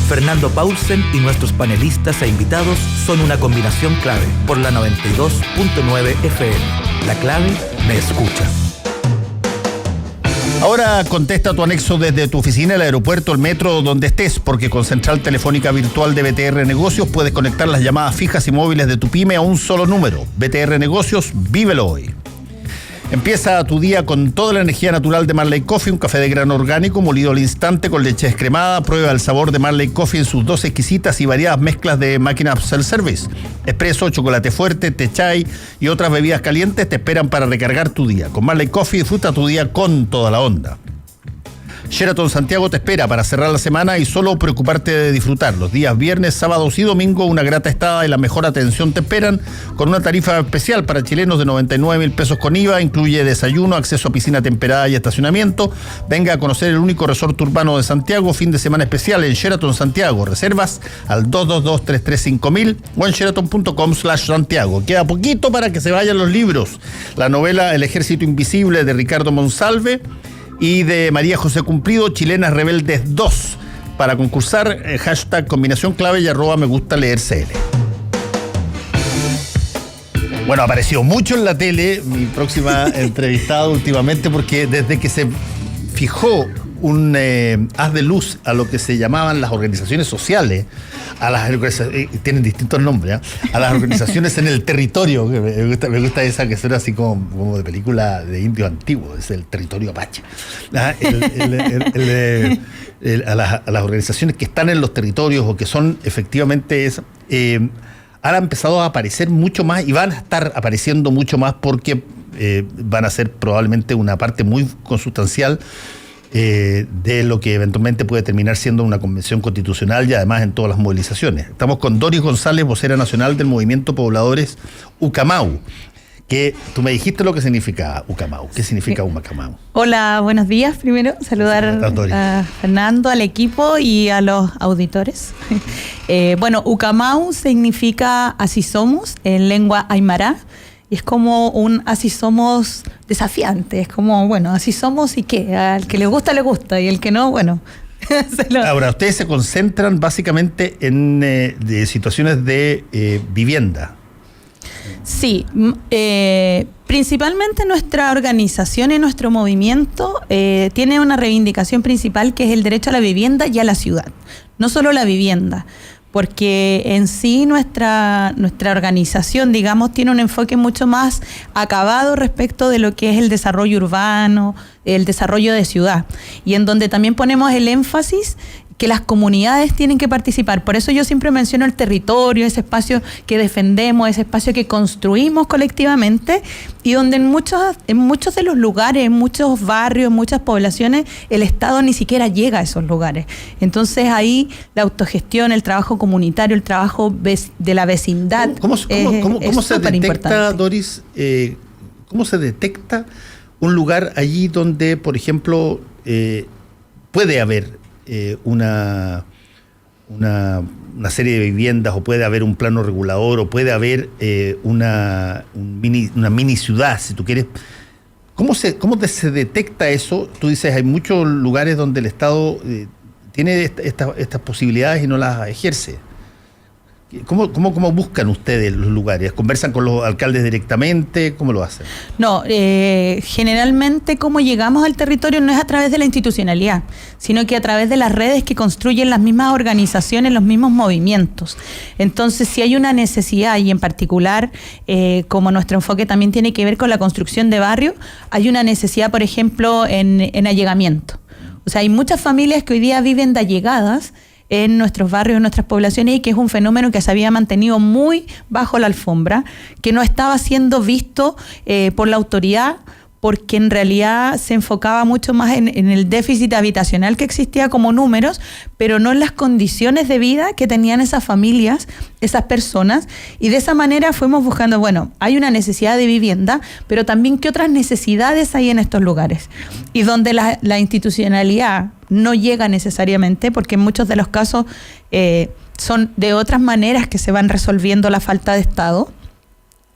Fernando Paulsen y nuestros panelistas e invitados son una combinación clave por la 92.9 FM. La clave me escucha. Ahora contesta tu anexo desde tu oficina, el aeropuerto, el metro, donde estés, porque con Central Telefónica Virtual de BTR Negocios puedes conectar las llamadas fijas y móviles de tu pyme a un solo número. BTR Negocios, vívelo hoy. Empieza tu día con toda la energía natural de Marley Coffee, un café de grano orgánico molido al instante con leche descremada. Prueba el sabor de Marley Coffee en sus 2 exquisitas y variadas mezclas de máquinas self-service. Espresso, chocolate fuerte, té chai y otras bebidas calientes te esperan para recargar tu día. Con Marley Coffee disfruta tu día con toda la onda. Sheraton Santiago te espera para cerrar la semana y solo preocuparte de disfrutar. Los días viernes, sábados y domingo, una grata estada y la mejor atención te esperan con una tarifa especial para chilenos de 99.000 pesos con IVA. Incluye desayuno, acceso a piscina temperada y estacionamiento. Venga a conocer el único resort urbano de Santiago. Fin de semana especial en Sheraton Santiago. Reservas al 222-335000 o en sheraton.com/Santiago. Queda poquito para que se vayan los libros. La novela El Ejército Invisible de Ricardo Monsalve y de María José Cumplido, Chilenas Rebeldes 2. Para concursar, hashtag combinación clave y @ me gusta leer CL. Bueno, apareció mucho en la tele mi próxima entrevistada últimamente, porque desde que se fijó un haz de luz a lo que se llamaban las organizaciones sociales, a las tienen distintos nombres, a las organizaciones en el territorio, que me gusta esa que suena así como de película de indios antiguos, es el territorio Apache. A las organizaciones que están en los territorios o que son efectivamente han empezado a aparecer mucho más y van a estar apareciendo mucho más porque van a ser probablemente una parte muy consustancial de lo que eventualmente puede terminar siendo una convención constitucional y además en todas las movilizaciones. Estamos con Doris González, vocera nacional del Movimiento Pobladores Ucamau, que tú me dijiste lo que significa Ucamau. ¿Qué significa Ucamau? Hola, buenos días. Primero, saludar a Fernando, al equipo y a los auditores. Bueno, Ucamau significa así somos en lengua aymara. Y es como un así somos desafiante, es como, bueno, así somos y qué, al que le gusta y el que no, bueno. Ahora, ustedes se concentran básicamente en de situaciones de vivienda. Sí, principalmente nuestra organización y nuestro movimiento tiene una reivindicación principal que es el derecho a la vivienda y a la ciudad, no solo la vivienda. Porque en sí nuestra organización, digamos, tiene un enfoque mucho más acabado respecto de lo que es el desarrollo urbano, el desarrollo de ciudad, y en donde también ponemos el énfasis que las comunidades tienen que participar. Por eso yo siempre menciono el territorio, ese espacio que defendemos, ese espacio que construimos colectivamente y donde en muchos de los lugares, en muchos barrios, en muchas poblaciones, el Estado ni siquiera llega a esos lugares. Entonces ahí la autogestión, el trabajo comunitario, el trabajo de la vecindad ¿Cómo se detecta, Doris, cómo se detecta un lugar allí donde, por ejemplo, puede haber una serie de viviendas o puede haber un plano regulador o puede haber una mini ciudad, si tú quieres? ¿Cómo se detecta eso? Tú dices, hay muchos lugares donde el Estado tiene estas posibilidades y no las ejerce. ¿Cómo buscan ustedes los lugares? ¿Conversan con los alcaldes directamente? ¿Cómo lo hacen? No, generalmente cómo llegamos al territorio no es a través de la institucionalidad, sino que a través de las redes que construyen las mismas organizaciones, los mismos movimientos. Entonces, si hay una necesidad, y en particular, como nuestro enfoque también tiene que ver con la construcción de barrios, hay una necesidad, por ejemplo, en allegamiento. O sea, hay muchas familias que hoy día viven de allegadas en nuestros barrios, en nuestras poblaciones, y que es un fenómeno que se había mantenido muy bajo la alfombra, que no estaba siendo visto por la autoridad, porque en realidad se enfocaba mucho más en el déficit habitacional que existía como números, pero no en las condiciones de vida que tenían esas familias, esas personas, y de esa manera fuimos buscando, bueno, hay una necesidad de vivienda, pero también qué otras necesidades hay en estos lugares, y donde la institucionalidad no llega necesariamente, porque en muchos de los casos son de otras maneras que se van resolviendo la falta de Estado.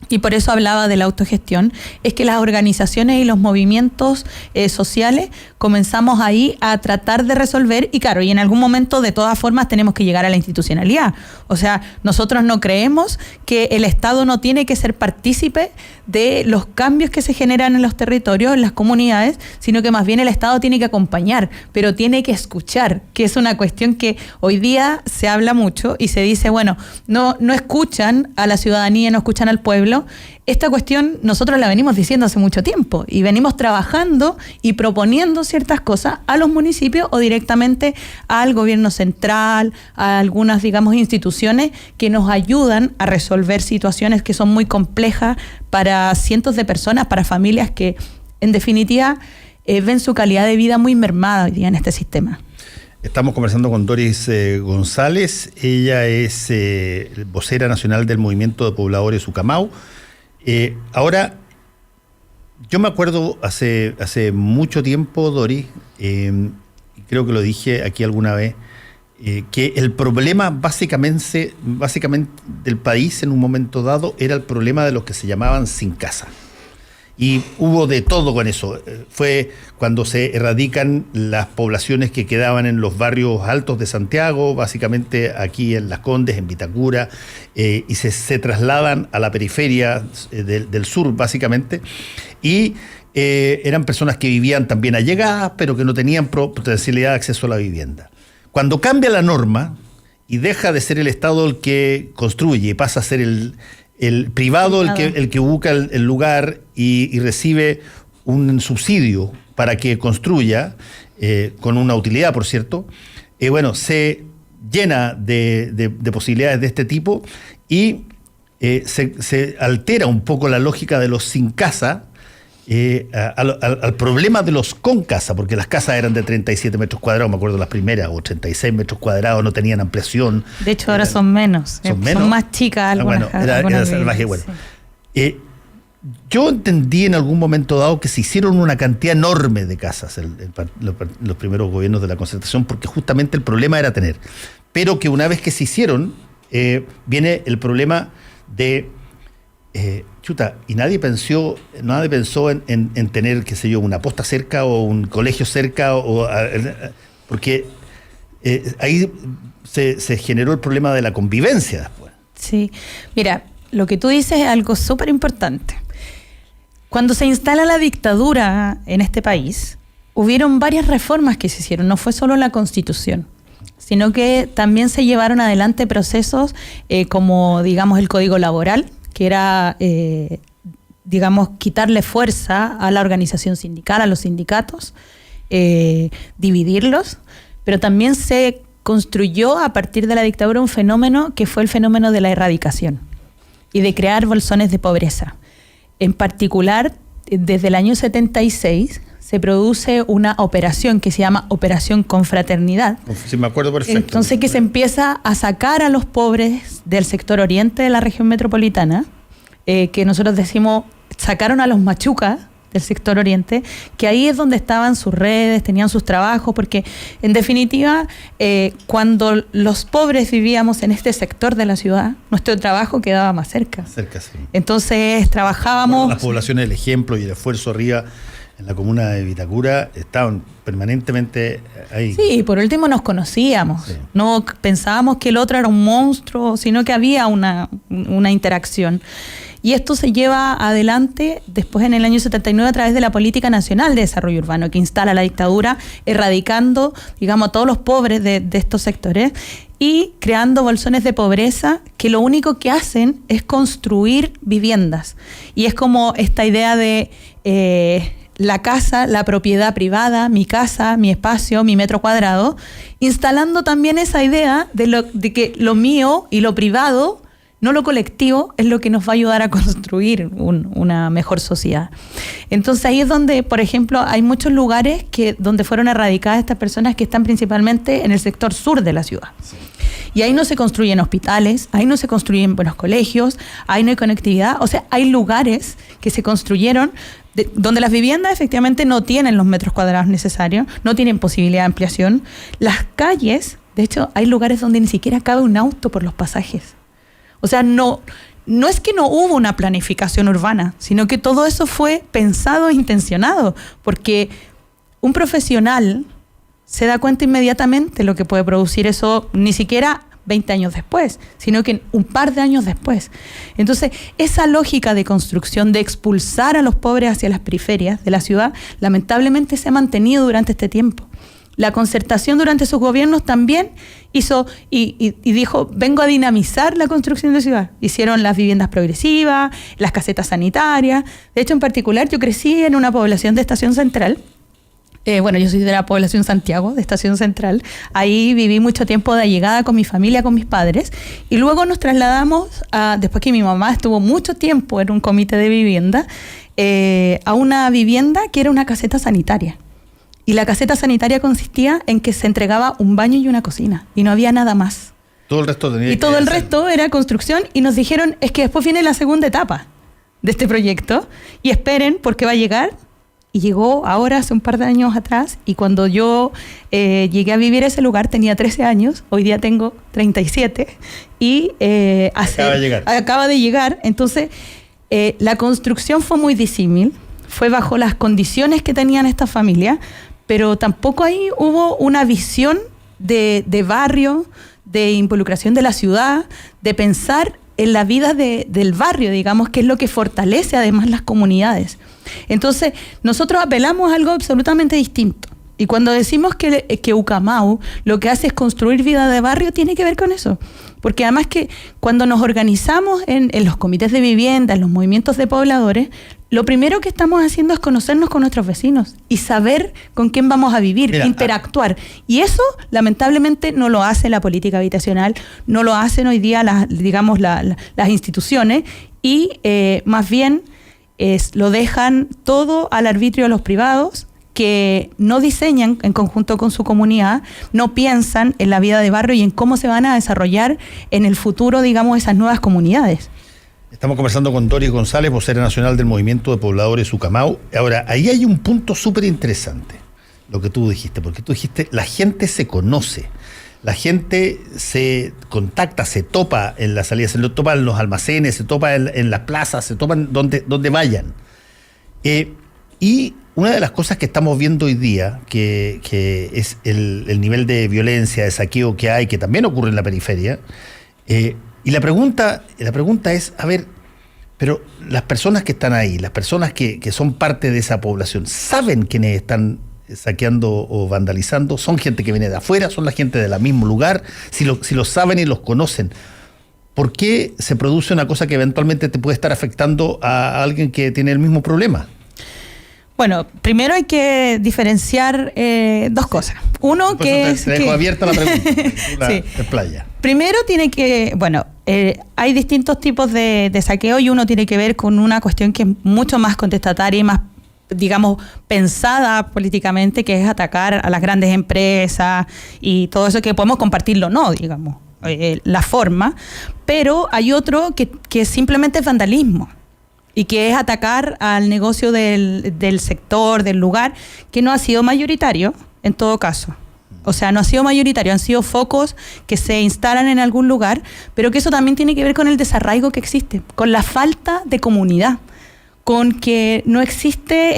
Y por eso hablaba de la autogestión, es que las organizaciones y los movimientos sociales comenzamos ahí a tratar de resolver y claro, y en algún momento de todas formas tenemos que llegar a la institucionalidad. O sea, nosotros no creemos que el Estado no tiene que ser partícipe de los cambios que se generan en los territorios, en las comunidades, sino que más bien el Estado tiene que acompañar, pero tiene que escuchar, que es una cuestión que hoy día se habla mucho y se dice, bueno, no escuchan a la ciudadanía, no escuchan al pueblo. Esta cuestión nosotros la venimos diciendo hace mucho tiempo y venimos trabajando y proponiendo ciertas cosas a los municipios o directamente al gobierno central, a algunas, digamos, instituciones que nos ayudan a resolver situaciones que son muy complejas para cientos de personas, para familias que, en definitiva, ven su calidad de vida muy mermada hoy día en este sistema. Estamos conversando con Doris González. Ella es vocera nacional del Movimiento de Pobladores Ucamau. Ahora, yo me acuerdo hace mucho tiempo, Doris, creo que lo dije aquí alguna vez, que el problema básicamente del país en un momento dado era el problema de los que se llamaban sin casa. Y hubo de todo con eso. Fue cuando se erradican las poblaciones que quedaban en los barrios altos de Santiago, básicamente aquí en Las Condes, en Vitacura, y se trasladan a la periferia del sur, básicamente. Y eran personas que vivían también allegadas, pero que no tenían potencialidad de acceso a la vivienda. Cuando cambia la norma y deja de ser el Estado el que construye y pasa a ser el privado el que busca el lugar y recibe un subsidio para que construya, con una utilidad, por cierto, se llena de posibilidades de este tipo y se altera un poco la lógica de los sin casa al problema de los con casa, porque las casas eran de 37 metros cuadrados, me acuerdo las primeras, o 36 metros cuadrados, no tenían ampliación. De hecho, ahora son menos. Son más chicas algunas. Era salvaje. Bueno. Yo entendí en algún momento dado que se hicieron una cantidad enorme de casas los primeros gobiernos de la Concertación, porque justamente el problema era tener. Pero que una vez que se hicieron, viene el problema de... y nadie pensó en tener, qué sé yo, una posta cerca o un colegio cerca, porque ahí se generó el problema de la convivencia después. Sí, mira, lo que tú dices es algo súper importante. Cuando se instala la dictadura en este país, hubieron varias reformas que se hicieron, no fue solo la Constitución, sino que también se llevaron adelante procesos como, digamos, el Código Laboral, que era, quitarle fuerza a la organización sindical, a los sindicatos, dividirlos, pero también se construyó a partir de la dictadura un fenómeno que fue el fenómeno de la erradicación y de crear bolsones de pobreza. En particular, desde el año 76 se produce una operación que se llama Operación Confraternidad. Sí, me acuerdo perfecto. Entonces que se empieza a sacar a los pobres del sector oriente de la región metropolitana, que nosotros decimos, sacaron a los machucas del sector oriente, que ahí es donde estaban sus redes, tenían sus trabajos, porque en definitiva, cuando los pobres vivíamos en este sector de la ciudad, nuestro trabajo quedaba más cerca. Cerca, sí. Entonces trabajábamos... Las poblaciones del ejemplo y el esfuerzo arriba en la comuna de Vitacura estaban permanentemente ahí. Sí, por último nos conocíamos. Sí. No pensábamos que el otro era un monstruo, sino que había una interacción. Y esto se lleva adelante después en el año 79 a través de la Política Nacional de Desarrollo Urbano, que instala la dictadura, erradicando, digamos, a todos los pobres de estos sectores y creando bolsones de pobreza que lo único que hacen es construir viviendas. Y es como esta idea de la casa, la propiedad privada, mi casa, mi espacio, mi metro cuadrado, instalando también esa idea de que lo mío y lo privado, no lo colectivo, es lo que nos va a ayudar a construir una mejor sociedad. Entonces ahí es donde, por ejemplo, hay muchos lugares donde fueron erradicadas estas personas que están principalmente en el sector sur de la ciudad. Sí. Y ahí no se construyen hospitales, ahí no se construyen buenos colegios, ahí no hay conectividad. O sea, hay lugares que se construyeron donde las viviendas efectivamente no tienen los metros cuadrados necesarios, no tienen posibilidad de ampliación. Las calles, de hecho, hay lugares donde ni siquiera cabe un auto por los pasajes. O sea, no es que no hubo una planificación urbana, sino que todo eso fue pensado e intencionado, porque un profesional se da cuenta inmediatamente lo que puede producir eso, ni siquiera 20 años después, sino que un par de años después. Entonces, esa lógica de construcción, de expulsar a los pobres hacia las periferias de la ciudad, lamentablemente se ha mantenido durante este tiempo. La Concertación durante sus gobiernos también hizo y dijo, vengo a dinamizar la construcción de ciudad. Hicieron las viviendas progresivas, las casetas sanitarias. De hecho, en particular, yo crecí en una población de Estación Central. Bueno, yo soy de la población Santiago, de Estación Central. Ahí viví mucho tiempo de allegada con mi familia, con mis padres. Y luego nos trasladamos, después que mi mamá estuvo mucho tiempo en un comité de vivienda, a una vivienda que era una caseta sanitaria. Y la caseta sanitaria consistía en que se entregaba un baño y una cocina. Y no había nada más. Todo el resto tenía y todo el resto era construcción. Y nos dijeron, es que después viene la segunda etapa de este proyecto. Y esperen, porque va a llegar. Y llegó ahora, hace un par de años atrás, y cuando yo llegué a vivir a ese lugar tenía 13 años, hoy día tengo 37, y acaba de llegar. Entonces, la construcción fue muy disímil, fue bajo las condiciones que tenían estas familias, pero tampoco ahí hubo una visión de barrio, de involucración de la ciudad, de pensar en la vida del barrio, digamos, que es lo que fortalece además las comunidades. Entonces, nosotros apelamos a algo absolutamente distinto. Y cuando decimos que Ucamau lo que hace es construir vida de barrio, tiene que ver con eso. Porque además que cuando nos organizamos en los comités de vivienda, en los movimientos de pobladores, lo primero que estamos haciendo es conocernos con nuestros vecinos y saber con quién vamos a vivir, interactuar. Y eso, lamentablemente, no lo hace la política habitacional, no lo hacen hoy día las instituciones y más bien lo dejan todo al arbitrio de los privados, que no diseñan en conjunto con su comunidad, no piensan en la vida de barrio y en cómo se van a desarrollar en el futuro, digamos, esas nuevas comunidades. Estamos conversando con Doris González, vocera nacional del Movimiento de Pobladores Ucamau. Ahora, ahí hay un punto súper interesante, lo que tú dijiste, porque tú dijiste, la gente se conoce, la gente se contacta, se topa en las salidas, se lo topa en los almacenes, se topa en las plazas, se topan donde vayan. Y una de las cosas que estamos viendo hoy día, que es el nivel de violencia, de saqueo que hay, que también ocurre en la periferia, y la pregunta es, a ver, pero las personas que están ahí, las personas que son parte de esa población, ¿saben quiénes están saqueando o vandalizando? ¿Son gente que viene de afuera? ¿Son la gente del mismo lugar? Si lo saben y los conocen, ¿por qué se produce una cosa que eventualmente te puede estar afectando a alguien que tiene el mismo problema? Bueno, primero hay que diferenciar dos cosas. Uno, que es... Te dejo abierta la pregunta, sí. Playa. Primero tiene que... Bueno, hay distintos tipos de saqueo y uno tiene que ver con una cuestión que es mucho más contestataria y más, digamos, pensada políticamente, que es atacar a las grandes empresas y todo eso, que podemos compartirlo, no, digamos, la forma. Pero hay otro que simplemente es vandalismo, y que es atacar al negocio del sector, del lugar, que no ha sido mayoritario en todo caso. O sea, no ha sido mayoritario, han sido focos que se instalan en algún lugar, pero que eso también tiene que ver con el desarraigo que existe, con la falta de comunidad, con que no existe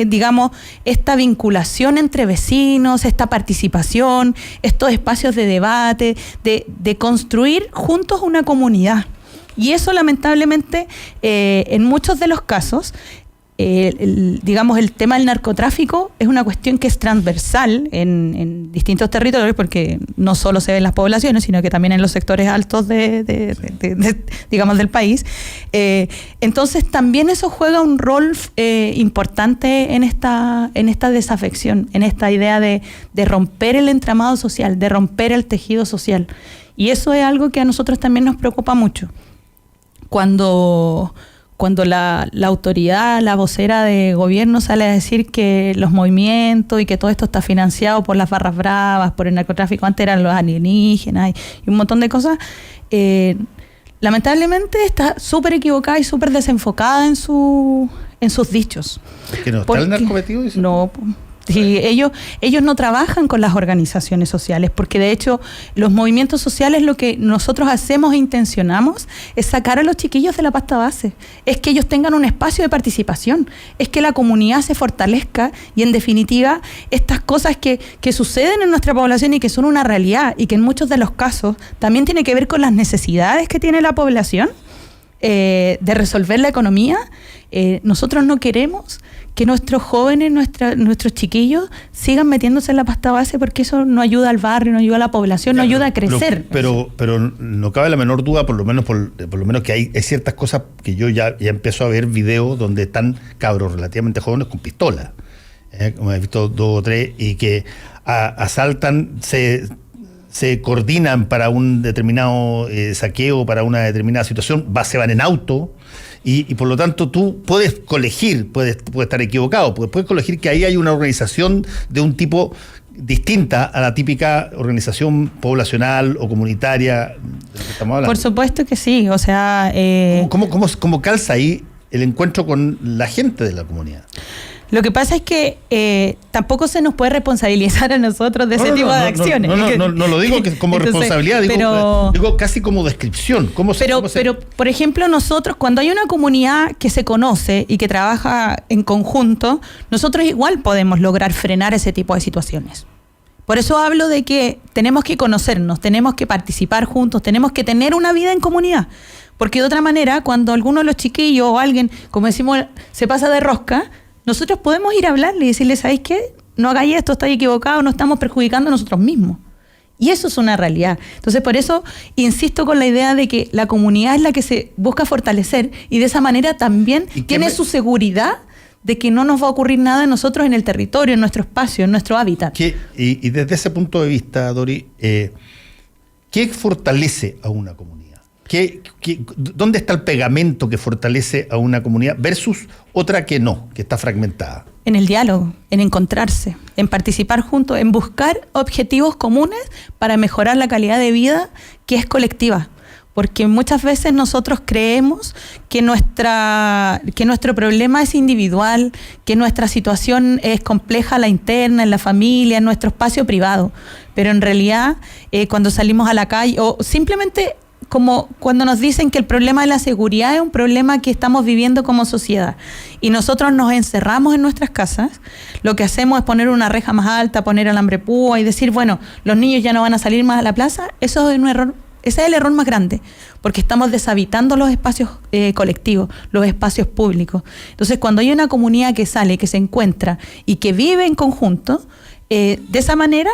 digamos, esta vinculación entre vecinos, esta participación, estos espacios de debate, de construir juntos una comunidad. Y eso, lamentablemente, en muchos de los casos, digamos, el tema del narcotráfico es una cuestión que es transversal en distintos territorios, porque no solo se ve en las poblaciones, sino que también en los sectores altos digamos, del país. Entonces, también eso juega un rol importante en esta desafección, en esta idea de romper el entramado social, de romper el tejido social. Y eso es algo que a nosotros también nos preocupa mucho. Cuando la autoridad, la vocera de gobierno sale a decir que los movimientos y que todo esto está financiado por las barras bravas, por el narcotráfico, antes eran los alienígenas y un montón de cosas, lamentablemente está súper equivocada y súper desenfocada en sus dichos. ¿Es que no está el narco metido? No, Sí, ellos no trabajan con las organizaciones sociales, porque de hecho los movimientos sociales lo que nosotros hacemos e intencionamos es sacar a los chiquillos de la pasta base, es que ellos tengan un espacio de participación, es que la comunidad se fortalezca y en definitiva estas cosas que suceden en nuestra población y que son una realidad y que en muchos de los casos también tiene que ver con las necesidades que tiene la población de resolver la economía. Nosotros no queremos que nuestros jóvenes, nuestros chiquillos sigan metiéndose en la pasta base, porque eso no ayuda al barrio, no ayuda a la población, no ayuda a crecer. Pero no cabe la menor duda, por lo menos que hay ciertas cosas que yo ya empiezo a ver videos donde están cabros relativamente jóvenes con pistola, como he visto 2 o 3, y que asaltan, se coordinan para un determinado saqueo, para una determinada situación, se van en auto. Y por lo tanto tú puedes colegir, puedes estar equivocado, puedes colegir que ahí hay una organización de un tipo distinta a la típica organización poblacional o comunitaria de la que estamos hablando. Por supuesto que sí, o sea... ¿Cómo calza ahí el encuentro con la gente de la comunidad? Lo que pasa es que tampoco se nos puede responsabilizar a nosotros de ese tipo de acciones. No lo digo que como responsabilidad, digo casi como descripción. Pero, por ejemplo, nosotros, cuando hay una comunidad que se conoce y que trabaja en conjunto, nosotros igual podemos lograr frenar ese tipo de situaciones. Por eso hablo de que tenemos que conocernos, tenemos que participar juntos, tenemos que tener una vida en comunidad. Porque de otra manera, cuando alguno de los chiquillos o alguien, como decimos, se pasa de rosca, nosotros podemos ir a hablarle y decirle, ¿sabéis qué? No hagáis esto, estáis equivocados, nos estamos perjudicando a nosotros mismos. Y eso es una realidad. Entonces, por eso insisto con la idea de que la comunidad es la que se busca fortalecer y de esa manera también tiene su seguridad de que no nos va a ocurrir nada a nosotros en el territorio, en nuestro espacio, en nuestro hábitat. Y desde ese punto de vista, Dori, ¿qué fortalece a una comunidad? ¿Dónde está el pegamento que fortalece a una comunidad versus otra que no, que está fragmentada? En el diálogo, en encontrarse, en participar juntos, en buscar objetivos comunes para mejorar la calidad de vida que es colectiva. Porque muchas veces nosotros creemos que nuestro problema es individual, que nuestra situación es compleja, la interna, en la familia, en nuestro espacio privado. Pero en realidad, cuando salimos a la calle, o simplemente como cuando nos dicen que el problema de la seguridad es un problema que estamos viviendo como sociedad y nosotros nos encerramos en nuestras casas, lo que hacemos es poner una reja más alta, poner alambre púa y decir, bueno, los niños ya no van a salir más a la plaza. Eso es un error. Ese es el error más grande, porque estamos deshabitando los espacios colectivos, los espacios públicos. Entonces, cuando hay una comunidad que sale, que se encuentra y que vive en conjunto, de esa manera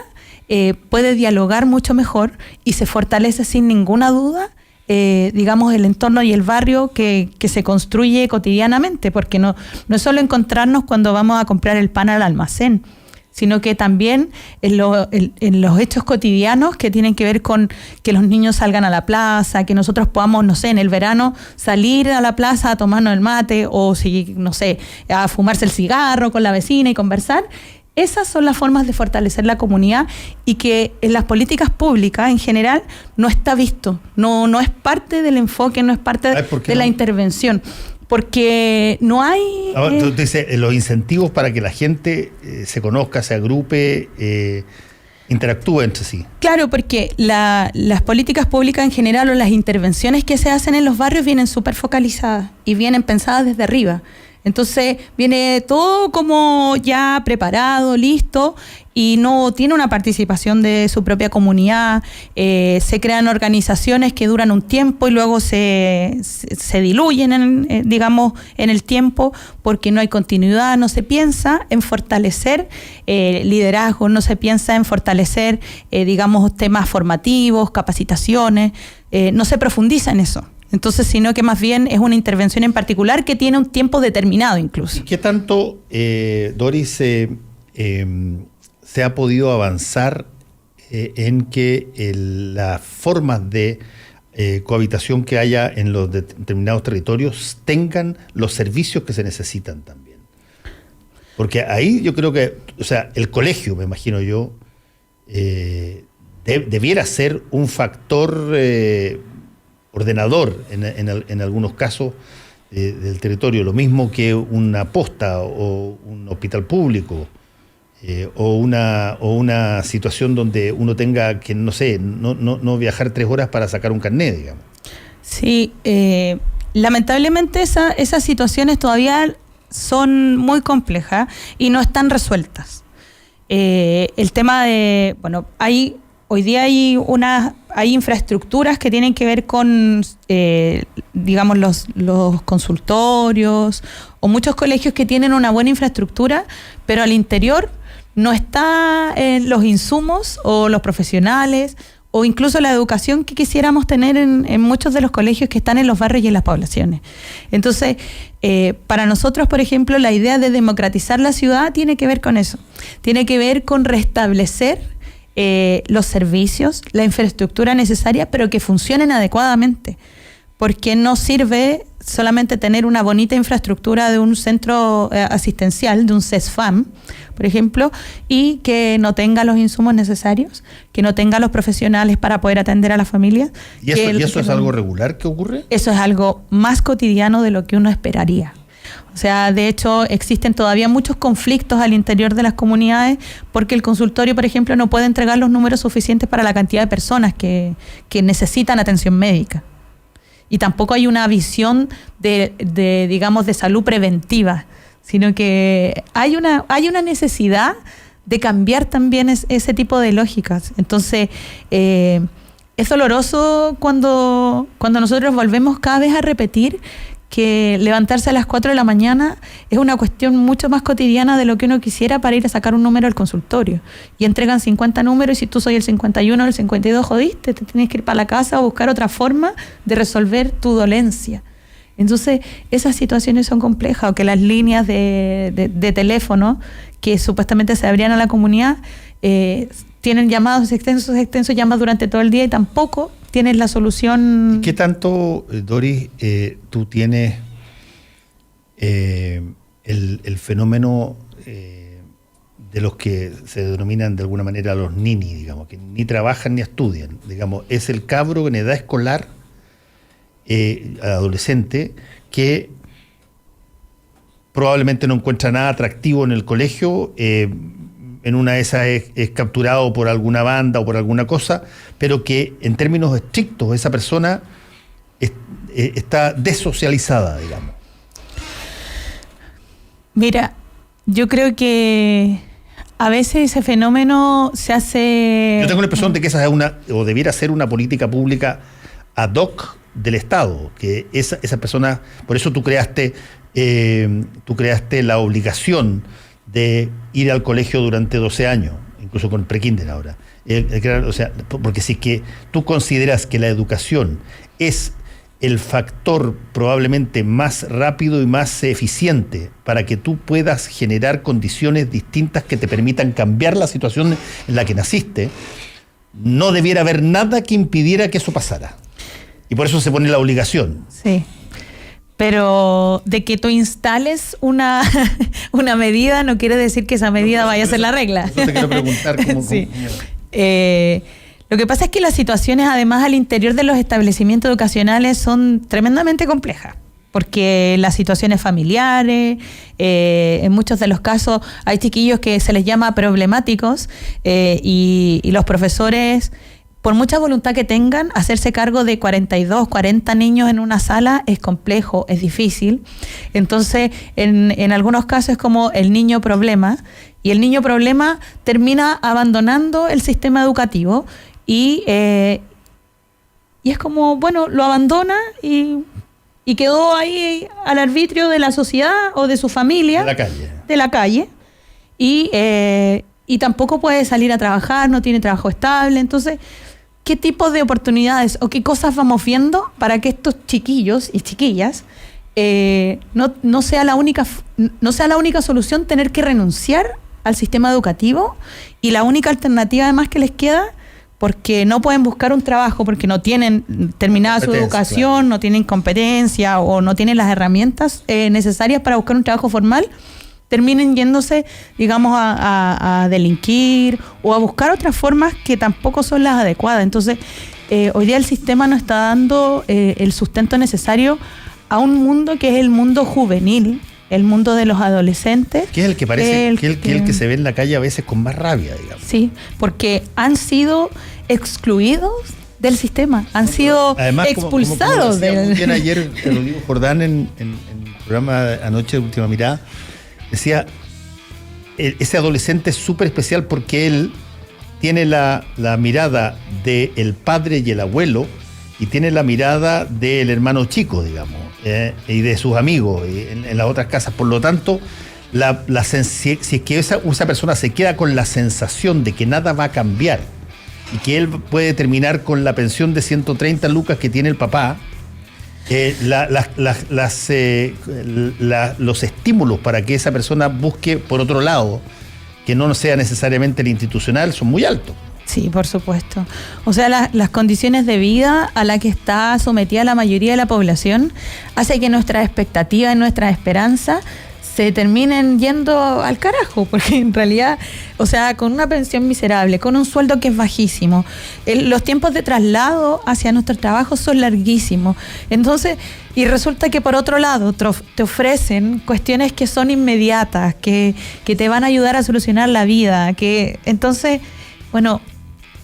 puede dialogar mucho mejor y se fortalece sin ninguna duda, digamos, el entorno y el barrio que se construye cotidianamente, porque no es solo encontrarnos cuando vamos a comprar el pan al almacén, sino que también en los hechos cotidianos que tienen que ver con que los niños salgan a la plaza, que nosotros podamos, no sé, en el verano salir a la plaza a tomarnos el mate o, no sé, a fumarse el cigarro con la vecina y conversar. Esas son las formas de fortalecer la comunidad y que en las políticas públicas en general no está visto, no es parte del enfoque, no es parte de la intervención. Porque no hay... Tú dices, los incentivos para que la gente se conozca, se agrupe, interactúe entre sí. Claro, porque las políticas públicas en general o las intervenciones que se hacen en los barrios vienen súper focalizadas y vienen pensadas desde arriba. Entonces viene todo como ya preparado, listo, y no tiene una participación de su propia comunidad. Se crean organizaciones que duran un tiempo y luego se diluyen, digamos, en el tiempo, porque no hay continuidad, no se piensa en fortalecer liderazgo, no se piensa en fortalecer, digamos, temas formativos, capacitaciones, no se profundiza en eso. Entonces, sino que más bien es una intervención en particular que tiene un tiempo determinado incluso. ¿Y qué tanto, Doris, se ha podido avanzar en que las formas de cohabitación que haya en los determinados territorios tengan los servicios que se necesitan también? Porque ahí yo creo que, o sea, el colegio, me imagino yo, debiera ser un factor ordenador en algunos casos del territorio, lo mismo que una posta o un hospital público. o una situación donde uno tenga que, no sé, no viajar 3 horas para sacar un carnet, digamos. Sí, lamentablemente esas situaciones todavía son muy complejas y no están resueltas. El tema de, bueno, hoy día hay infraestructuras que tienen que ver con, digamos, los consultorios o muchos colegios que tienen una buena infraestructura, pero al interior no está los insumos o los profesionales o incluso la educación que quisiéramos tener en muchos de los colegios que están en los barrios y en las poblaciones. Entonces, para nosotros, por ejemplo, la idea de democratizar la ciudad tiene que ver con eso. Tiene que ver con restablecer los servicios, la infraestructura necesaria, pero que funcionen adecuadamente. Porque no sirve solamente tener una bonita infraestructura de un centro asistencial, de un CESFAM, por ejemplo, y que no tenga los insumos necesarios, que no tenga los profesionales para poder atender a las familias. ¿Y eso es algo regular que ocurre? Eso es algo más cotidiano de lo que uno esperaría. O sea, de hecho, existen todavía muchos conflictos al interior de las comunidades porque el consultorio, por ejemplo, no puede entregar los números suficientes para la cantidad de personas que necesitan atención médica. Y tampoco hay una visión digamos, de salud preventiva, sino que hay una necesidad de cambiar también ese tipo de lógicas. Entonces, es doloroso cuando nosotros volvemos cada vez a repetir que levantarse a las 4 de la mañana es una cuestión mucho más cotidiana de lo que uno quisiera para ir a sacar un número al consultorio. Y entregan 50 números y si tú soy el 51 o el 52, jodiste, te tienes que ir para la casa a buscar otra forma de resolver tu dolencia. Entonces, esas situaciones son complejas, o que las líneas de teléfono que supuestamente se abrían a la comunidad tienen llamados extensos, llamas durante todo el día y tampoco tienes la solución. ¿Y qué tanto, Doris, tú tienes el fenómeno de los que se denominan de alguna manera los nini, digamos, que ni trabajan ni estudian? Digamos, es el cabro en edad escolar, adolescente, que probablemente no encuentra nada atractivo en el colegio, en una de esas es capturado por alguna banda o por alguna cosa, pero que en términos estrictos esa persona está desocializada, digamos. Mira, yo creo que a veces ese fenómeno se hace... Yo tengo la impresión de que esa es o debiera ser una política pública ad hoc del Estado, que esa persona, por eso tú creaste la obligación de ir al colegio durante 12 años, incluso con prekinder ahora. O sea, porque si es que tú consideras que la educación es el factor probablemente más rápido y más eficiente para que tú puedas generar condiciones distintas que te permitan cambiar la situación en la que naciste, no debiera haber nada que impidiera que eso pasara. Y por eso se pone la obligación. Sí. Pero de que tú instales una medida no quiere decir que esa medida vaya a ser la regla. Eso te quiero preguntar cómo. Sí. Lo que pasa es que las situaciones, además, al interior de los establecimientos educacionales son tremendamente complejas. Porque las situaciones familiares, en muchos de los casos hay chiquillos que se les llama problemáticos y los profesores, por mucha voluntad que tengan, hacerse cargo de 42, 40 niños en una sala es complejo, es difícil. Entonces, en algunos casos es como el niño problema, y el niño problema termina abandonando el sistema educativo y es como, bueno, lo abandona y quedó ahí al arbitrio de la sociedad o de su familia. De la calle. Y tampoco puede salir a trabajar, no tiene trabajo estable. Entonces, ¿qué tipo de oportunidades o qué cosas vamos viendo para que estos chiquillos y chiquillas no sea la única solución tener que renunciar al sistema educativo y la única alternativa además que les queda, porque no pueden buscar un trabajo porque no tienen terminada su educación, claro, no tienen competencia o no tienen las herramientas necesarias para buscar un trabajo formal, terminen yéndose, digamos, a delinquir o a buscar otras formas que tampoco son las adecuadas. Entonces, hoy día el sistema no está dando el sustento necesario a un mundo que es el mundo juvenil, el mundo de los adolescentes. Que es el que parece, que el que se ve en la calle a veces con más rabia, digamos. Sí, porque han sido excluidos del sistema, han sido además, expulsados. Como bien ayer, te lo digo, Jordán, en el programa anoche de Última Mirada, decía, ese adolescente es súper especial porque él tiene la mirada del padre y el abuelo, y tiene la mirada del hermano chico, digamos, y de sus amigos en las otras casas. Por lo tanto, si es que esa persona se queda con la sensación de que nada va a cambiar y que él puede terminar con la pensión de 130 lucas que tiene el papá, los estímulos para que esa persona busque por otro lado, que no sea necesariamente el institucional, son muy altos. Sí, por supuesto. O sea, las condiciones de vida a las que está sometida la mayoría de la población hace que nuestras expectativas y nuestras esperanzas se terminen yendo al carajo, porque en realidad, o sea, con una pensión miserable, con un sueldo que es bajísimo, los tiempos de traslado hacia nuestro trabajo son larguísimos. Entonces, y resulta que por otro lado te ofrecen cuestiones que son inmediatas, que te van a ayudar a solucionar la vida, entonces, bueno,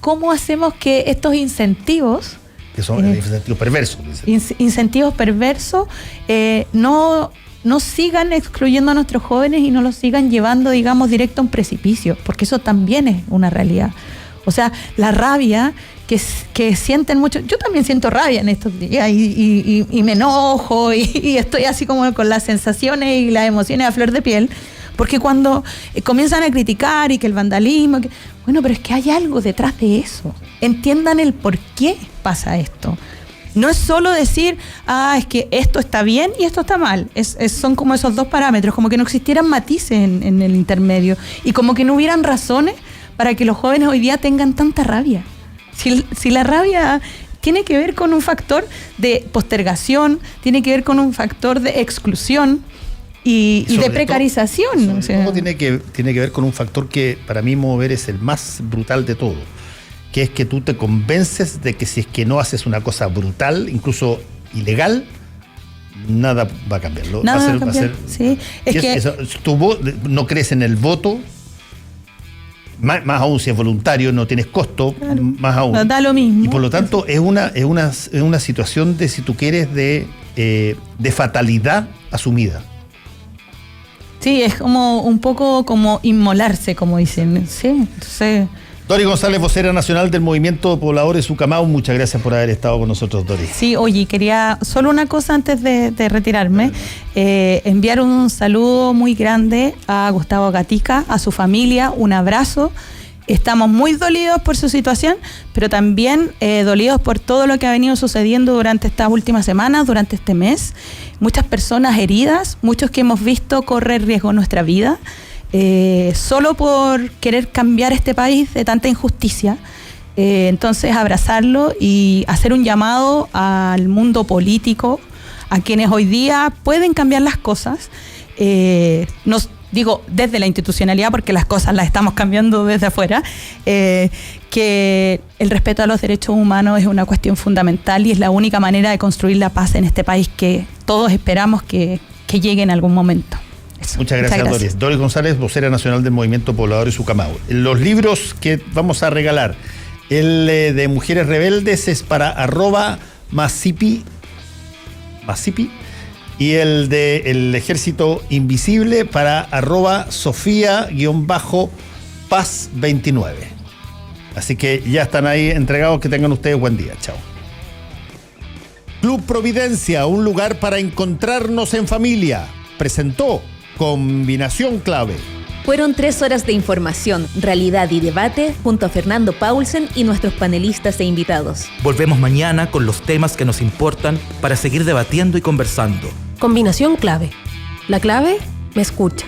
¿cómo hacemos que estos incentivos, que son incentivos perversos, incentivos perversos, no sigan excluyendo a nuestros jóvenes y no los sigan llevando, digamos, directo a un precipicio? Porque eso también es una realidad. O sea, la rabia que sienten mucho, yo también siento rabia en estos días y me enojo y estoy así como con las sensaciones y las emociones a flor de piel, porque cuando comienzan a criticar y que el vandalismo, bueno, pero es que hay algo detrás de eso. Entiendan el por qué pasa esto. No es solo decir, es que esto está bien y esto está mal. Son como esos dos parámetros, como que no existieran matices en el intermedio y como que no hubieran razones para que los jóvenes hoy día tengan tanta rabia. Si la rabia tiene que ver con un factor de postergación, tiene que ver con un factor de exclusión y de precarización. Todo tiene que ver con un factor que para mí mover es el más brutal de todo, que es que tú te convences de que si es que no haces una cosa brutal, incluso ilegal, nada va a cambiarlo. Nada va a cambiar. Sí. Tú no crees en el voto, más aún si es voluntario, no tienes costo, claro, más aún. No da lo mismo. Y por lo tanto es una situación de, si tú quieres, de fatalidad asumida. Sí, es como un poco como inmolarse, como dicen. Sí, entonces... Dori González, vocera nacional del Movimiento Pobladores Ucamau, muchas gracias por haber estado con nosotros, Dori. Sí, oye, quería solo una cosa antes de retirarme, enviar un saludo muy grande a Gustavo Gatica, a su familia, un abrazo. Estamos muy dolidos por su situación, pero también dolidos por todo lo que ha venido sucediendo durante estas últimas semanas, durante este mes. Muchas personas heridas, muchos que hemos visto correr riesgo en nuestra vida, solo por querer cambiar este país de tanta injusticia. Entonces, abrazarlo y hacer un llamado al mundo político, a quienes hoy día pueden cambiar las cosas. Digo, desde la institucionalidad, porque las cosas las estamos cambiando desde afuera, que el respeto a los derechos humanos es una cuestión fundamental y es la única manera de construir la paz en este país que todos esperamos que llegue en algún momento. Eso. Muchas gracias, Doris. Doris González, vocera nacional del Movimiento Pobladores Ucamau. Los libros que vamos a regalar, el de Mujeres Rebeldes es para @Masipi, y el de El Ejército Invisible para @Sofía_Paz29. Así que ya están ahí entregados. Que tengan ustedes buen día. Chao. Club Providencia, un lugar para encontrarnos en familia, presentó Combinación Clave. Fueron 3 horas de información, realidad y debate junto a Fernando Paulsen y nuestros panelistas e invitados. Volvemos mañana con los temas que nos importan para seguir debatiendo y conversando. Combinación Clave. La clave me escucha.